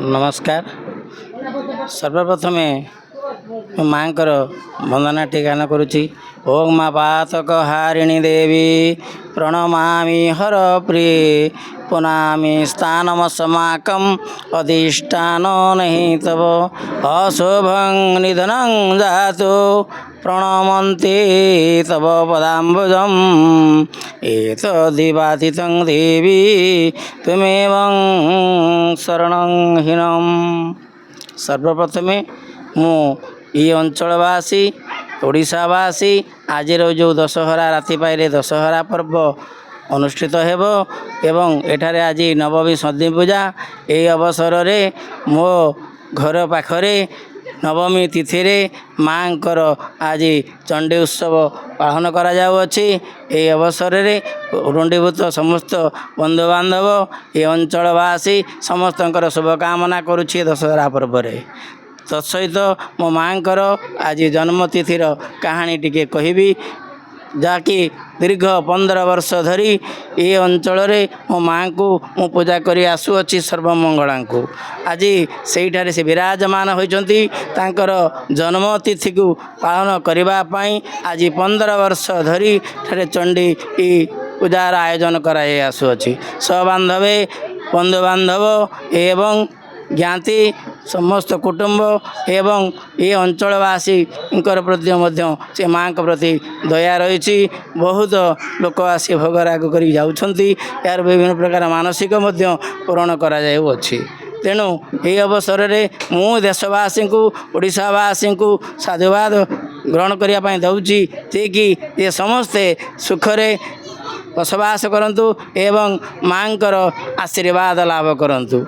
नमस्कार। सर्वप्रथमे माँकर वंदनाटी गान करुच्ची। ओं माँ पातक हारिणी देवी प्रणमामि हर प्रिय पुनामि स्थानमस्माकं अधिष्ठान नहीं तव अशुभं निधनं जातो प्रणमन्ते तव पदाम्बुजम् एतद्दिवातीतं देवी त्वमेव शरणं हीनम्। सर्वप्रथमे मु ये अंचलवासी ओडिशावासी आज जो दशहरा राति पाइले दशहरा पर्व अनुष्ठित हेब एवं एठारे आज नवमी सदी पूजा ये अवसर रे मो घर पाखरे नवमी तिथि रे माँकर आज चंडी उत्सव पालन करा जाउअछि। ये अवसर रे रुंडीभूत समस्त बंधुबांधव ये अंचलवासी समस्तंकर शुभकामना करुछि दशहरा पर्व रे। तत्सहित मो माँकर आज जन्मतिथि कहानी टिके कहिबी जाकि दीर्घ 15 वर्ष धरी ये अंचल रे मो माँ को मु पूजा करी आसुअछि सर्वमंगला को। आज सेठारे से विराजमान होइचंती तांकर जन्मतिथि को पालन करिबा पई आज 15 वर्ष धरी ठारे चंडी पूजार आयोजन कराई आसुअछि। सहबांधवे बंधुबांधव एवं ज्ञाति समस्त कुटुंब एवं ये अंचलवासी प्रति से माँ प्रति दया रही। बहुत लोक आसी भोगराग कर जाउछंती। यार विभिन्न प्रकार मानसिक पूरण करा जाउअछि। तेणु ये अवसर रे मु देशवासी को ओडिशावासी को साधुवाद ग्रहण करने दौची जे कि ये समस्ते सुखरे बसवास करंतु एवं माँकर आशीर्वाद लाभ करंतु।